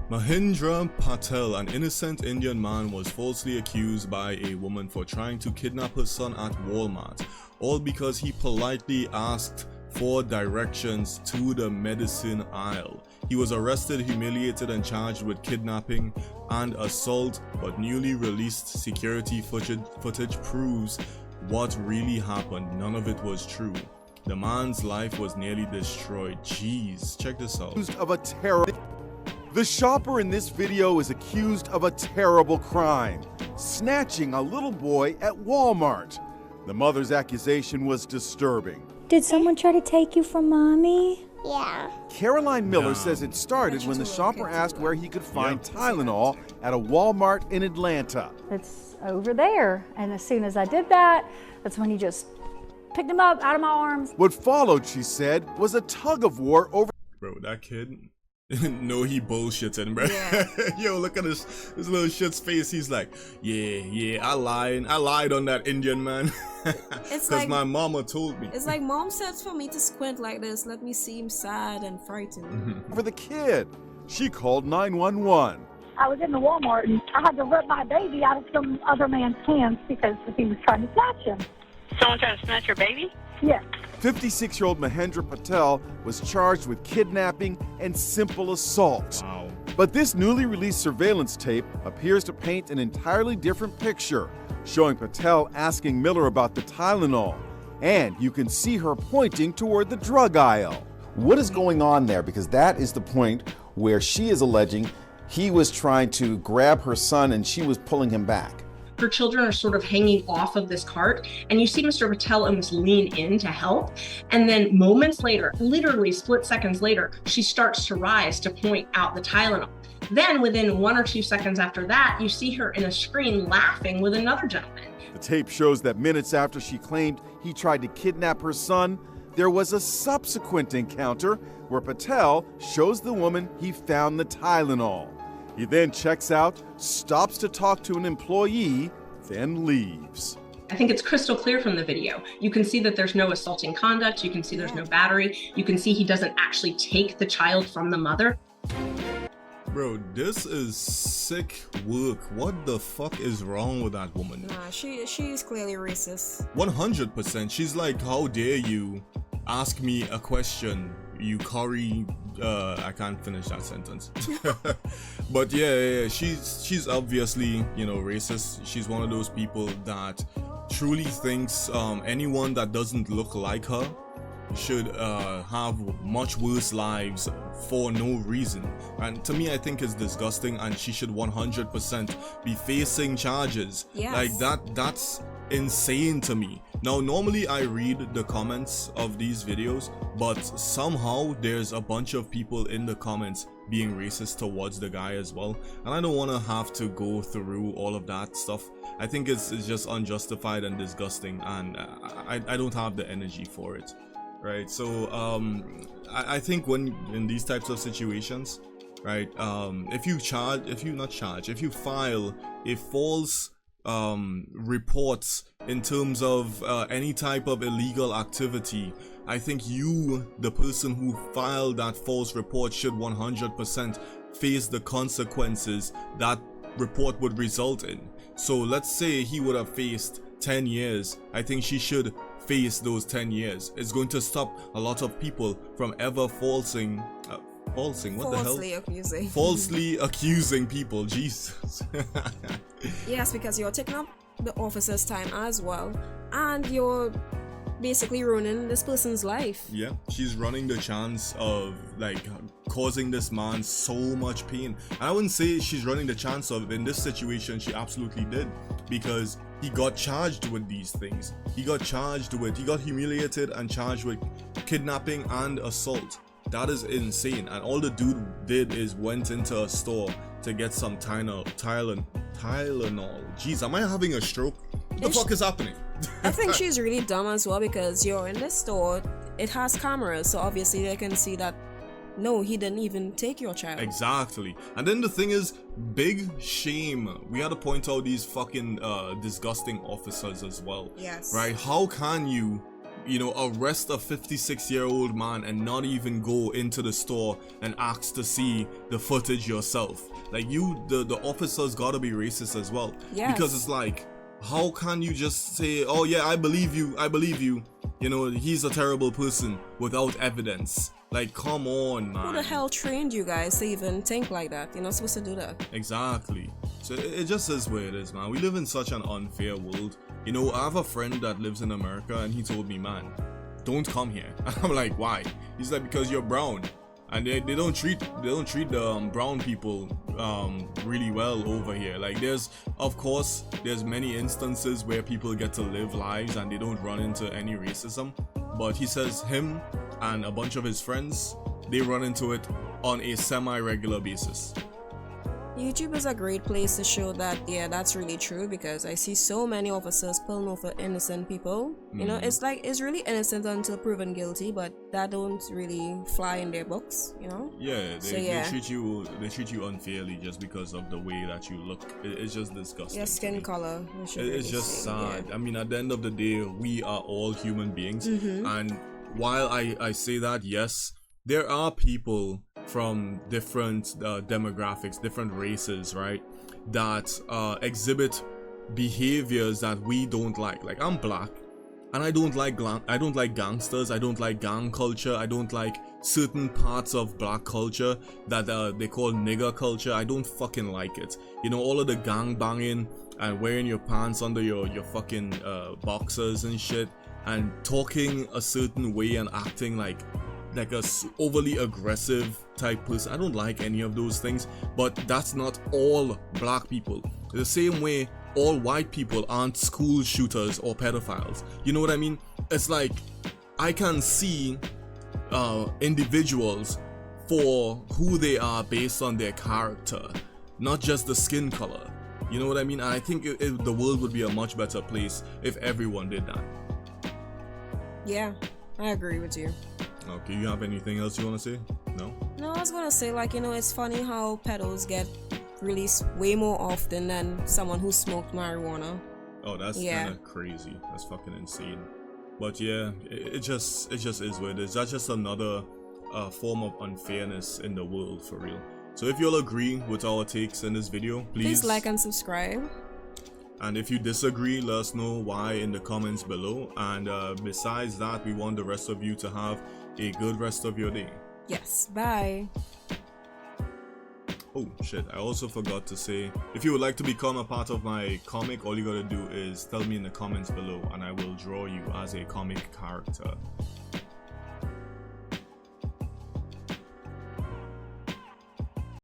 Mahendra Patel, an innocent Indian man, was falsely accused by a woman for trying to kidnap her son at Walmart, all because he politely asked for directions to the medicine aisle. He was arrested, humiliated, and charged with kidnapping and assault, but newly released security footage proves what really happened. None of it was true. The man's life was nearly destroyed. Jeez, check this out. The shopper in this video is accused of a terrible crime, snatching a little boy at Walmart. The mother's accusation was disturbing. Did someone try to take you from Mommy? Yeah. Caroline Miller says it started when the shopper asked where he could find Tylenol at a Walmart in Atlanta. It's over there. And as soon as I did that, that's when he just picked him up out of my arms. What followed, she said, was a tug of war over... Bro, that kid... no, he bullshitting, bro. Yeah. Yo, look at his little shit's face. He's like, yeah, I lied on that Indian man. It's because like, my mama told me. It's like mom said for me to squint like this. Let me seem sad and frightened. For the kid. She called 911. I was in the Walmart and I had to rip my baby out of some other man's hands because he was trying to snatch him. Someone trying to snatch your baby? Yes. 56-year-old Mahendra Patel was charged with kidnapping and simple assault. Wow. But this newly released surveillance tape appears to paint an entirely different picture, showing Patel asking Miller about the Tylenol, and you can see her pointing toward the drug aisle. What is going on there? Because that is the point where she is alleging he was trying to grab her son and she was pulling him back. Her children are sort of hanging off of this cart, and you see Mr. Patel almost lean in to help. And then moments later, literally split seconds later, she starts to rise to point out the Tylenol. Then within 1 or 2 seconds after that, you see her in a screen laughing with another gentleman. The tape shows that minutes after she claimed he tried to kidnap her son, there was a subsequent encounter where Patel shows the woman he found the Tylenol. He then checks out, stops to talk to an employee, then leaves. I think it's crystal clear from the video. You can see that there's no assaulting conduct. You can see there's no battery. You can see he doesn't actually take the child from the mother. Bro, this is sick work. What the fuck is wrong with that woman? Nah, she is clearly racist. 100%. She's like, how dare you ask me a question, you curry... I can't finish that sentence. But yeah, she's obviously, racist. She's one of those people that truly thinks anyone that doesn't look like her should have much worse lives for no reason. And to me, I think it's disgusting, and she should 100% be facing charges. Yes. Like that's insane to me. Now, normally I read the comments of these videos, but somehow there's a bunch of people in the comments being racist towards the guy as well, and I don't want to have to go through all of that stuff. I think it's just unjustified and disgusting, and I don't have the energy for it, right? So I think when in these types of situations, right, if you file a false reports in terms of any type of illegal activity, I think you, the person who filed that false report, should 100% face the consequences that report would result in. So let's say he would have faced 10 years. I think she should face those 10 years. It's going to stop a lot of people from ever falsely accusing people. Jesus. Yes, because you're taking up the officer's time as well, and you're basically ruining this person's life. Yeah, she's running the chance of causing this man so much pain. And I wouldn't say she's running the chance of, in this situation she absolutely did, because he got charged with these things. He got humiliated and charged with kidnapping and assault. That is insane. And all the dude did is went into a store to get some Tylenol. Jeez, am I having a stroke? What the fuck is happening? I think she's really dumb as well, because you're in the store, it has cameras, so obviously they can see that no, he didn't even take your child. Exactly. And then the thing is, big shame. We had to point out these fucking disgusting officers as well. Yes. Right? How can you you know, arrest a 56-year-old man and not even go into the store and ask to see the footage yourself. Like, the officers gotta be racist as well. Yes. Because it's like, how can you just say, oh yeah, I believe you, you know, he's a terrible person without evidence? Like, come on, man. Who the hell trained you guys to even think like that? You're not supposed to do that. Exactly. So it just is where it is, man. We live in such an unfair world. You know, I have a friend that lives in America, and he told me, man, don't come here. I'm like, why? He's like, because you're brown, and they don't treat the brown people really well over here. Like, there's many instances where people get to live lives and they don't run into any racism, but he says him and a bunch of his friends, they run into it on a semi-regular basis. YouTube is a great place to show that, yeah, that's really true, because I see so many officers pulling over innocent people. You know, it's like, it's really innocent until proven guilty, but that don't really fly in their books, you know? Yeah, they treat you unfairly just because of the way that you look. It's just disgusting. Your skin color. It's just sad. Yeah. I mean, at the end of the day, we are all human beings. And while I say that, yes, there are people from different demographics, different races, right, that exhibit behaviors that we don't like. Like, I'm black, and I don't like gangsters, I don't like gang culture, I don't like certain parts of black culture that they call nigger culture. I don't fucking like it. You know, all of the gang banging and wearing your pants under your fucking boxers and shit, and talking a certain way and acting like a overly aggressive type person. I don't like any of those things, but that's not all black people. The same way all white people aren't school shooters or pedophiles. You know what I mean? It's like, I can see individuals for who they are based on their character, not just the skin color. You know what I mean? And I think the world would be a much better place if everyone did that. Yeah, I agree with you. Okay, you have anything else you want to say? No? No, I was gonna say, like, you know, it's funny how pedos get released way more often than someone who smoked marijuana. Oh, that's kind of crazy. That's fucking insane. But yeah, it just is what it is. That's just another form of unfairness in the world, for real. So if you'll agree with our takes in this video, please like and subscribe. And if you disagree, let us know why in the comments below. And besides that, we want the rest of you to have a good rest of your day. Yes, bye. Oh shit, I also forgot to say, if you would like to become a part of my comic, all you gotta do is tell me in the comments below and I will draw you as a comic character.